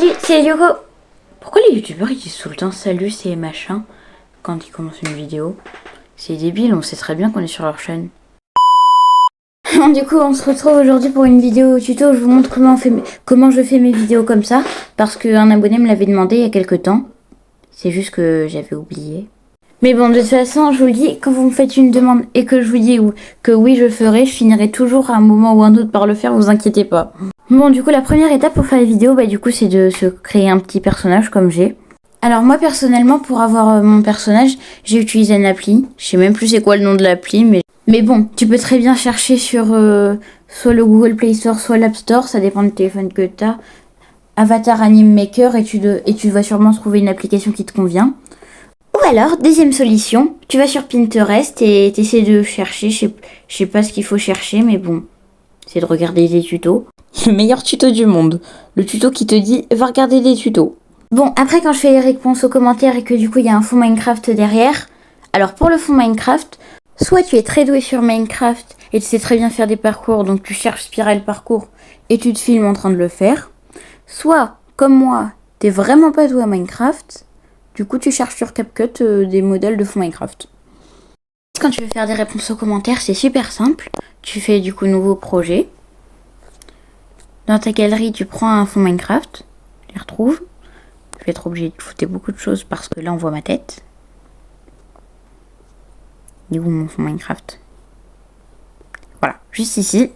Salut, c'est Yoko. Pourquoi les youtubeurs ils disent tout le temps salut, c'est machin quand ils commencent une vidéo? C'est débile, on sait très bien qu'on est sur leur chaîne. Du coup, on se retrouve aujourd'hui pour une vidéo tuto où je vous montre comment je fais mes vidéos comme ça. Parce qu'un abonné me l'avait demandé il y a quelques temps. C'est juste que j'avais oublié. Mais bon, de toute façon, je vous le dis, quand vous me faites une demande et que je vous dis que oui, je ferai, je finirai toujours à un moment ou un autre par le faire, vous inquiétez pas. Bon, du coup, la première étape pour faire les vidéos, du coup, c'est de se créer un petit personnage comme j'ai. Alors moi, personnellement, pour avoir mon personnage, j'ai utilisé une appli. Je sais même plus c'est quoi le nom de l'appli, mais bon, tu peux très bien chercher sur soit le Google Play Store, soit l'App Store, ça dépend du téléphone que tu as. Avatar Anime Maker et tu vas sûrement trouver une application qui te convient. Ou alors, deuxième solution, tu vas sur Pinterest et tu essaies de chercher, je sais pas ce qu'il faut chercher, mais bon, c'est de regarder des tutos. Le meilleur tuto du monde. Le tuto qui te dit, va regarder des tutos. Bon, après quand je fais les réponses aux commentaires et que du coup il y a un fond Minecraft derrière, alors pour le fond Minecraft, soit tu es très doué sur Minecraft et tu sais très bien faire des parcours, donc tu cherches Spiral Parcours et tu te filmes en train de le faire, soit, comme moi, t'es vraiment pas doué à Minecraft, du coup tu cherches sur CapCut des modèles de fond Minecraft. Quand tu veux faire des réponses aux commentaires, c'est super simple. Tu fais du coup nouveau projet. Dans ta galerie, tu prends un fond Minecraft, tu les retrouves. Je vais être obligée de foutre beaucoup de choses parce que là on voit ma tête. Il est où mon fond Minecraft? Voilà, juste ici.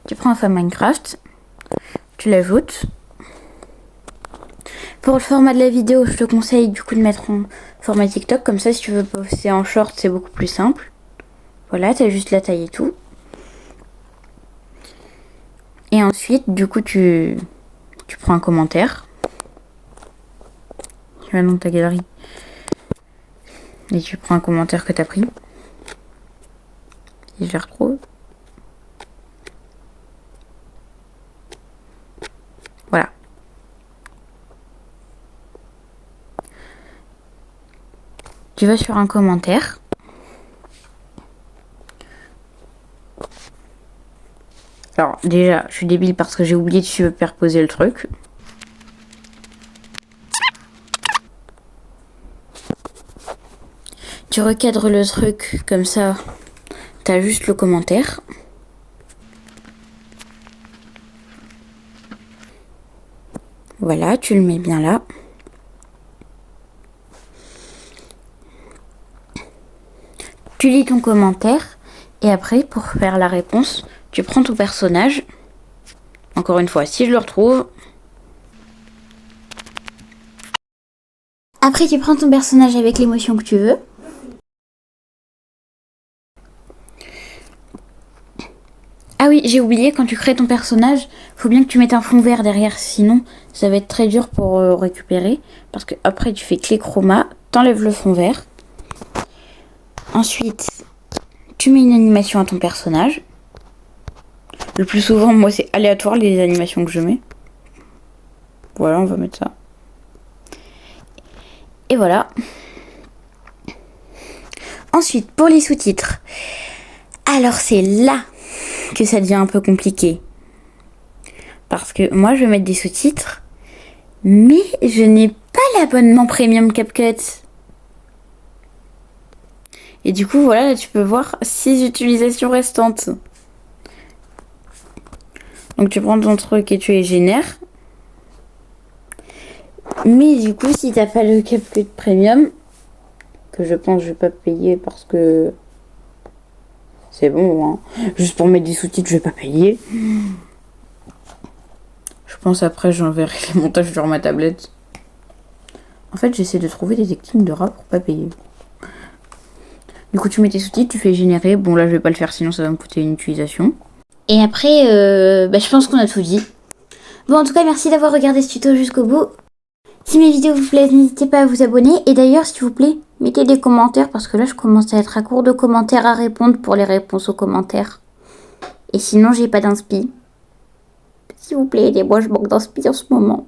Tu prends un fond Minecraft, tu l'ajoutes. Pour le format de la vidéo, je te conseille du coup de mettre en format TikTok. Comme ça, si tu veux poster en short, c'est beaucoup plus simple. Voilà, tu as juste la taille et tout. Et ensuite, du coup, tu prends un commentaire. Tu vas dans ta galerie. Et tu prends un commentaire que tu as pris. Et je les retrouve. Voilà. Tu vas sur un commentaire. Alors déjà, je suis débile parce que j'ai oublié de superposer le truc. Tu recadres le truc comme ça, t'as juste le commentaire. Voilà, tu le mets bien là. Tu lis ton commentaire et après, pour faire la réponse, tu prends ton personnage. Encore une fois, si je le retrouve. Après, tu prends ton personnage avec l'émotion que tu veux. Ah oui, j'ai oublié, quand tu crées ton personnage, faut bien que tu mettes un fond vert derrière, sinon ça va être très dur pour récupérer. Parce que après tu fais clé chroma, t'enlèves le fond vert. Ensuite, tu mets une animation à ton personnage. Le plus souvent, moi, c'est aléatoire les animations que je mets. Voilà, on va mettre ça. Et voilà. Ensuite, pour les sous-titres. Alors, c'est là que ça devient un peu compliqué. Parce que moi, je vais mettre des sous-titres, mais je n'ai pas l'abonnement premium CapCut. Et du coup, voilà, là, tu peux voir 6 utilisations restantes. Donc, tu prends ton truc et tu les génères. Mais du coup, si t'as pas le CapCut Premium, que je pense que je vais pas payer parce que c'est bon, hein. Juste pour mettre des sous-titres, je vais pas payer. Je pense après, j'enverrai les montages sur ma tablette. En fait, j'essaie de trouver des techniques de rap pour pas payer. Du coup, tu mets tes sous-titres, tu fais générer. Bon, là, je vais pas le faire, sinon ça va me coûter une utilisation. Et après, je pense qu'on a tout dit. Bon, en tout cas, merci d'avoir regardé ce tuto jusqu'au bout. Si mes vidéos vous plaisent, n'hésitez pas à vous abonner. Et d'ailleurs, s'il vous plaît, mettez des commentaires parce que là, je commence à être à court de commentaires à répondre pour les réponses aux commentaires. Et sinon, j'ai pas d'inspi. S'il vous plaît, aidez-moi, je manque d'inspi en ce moment.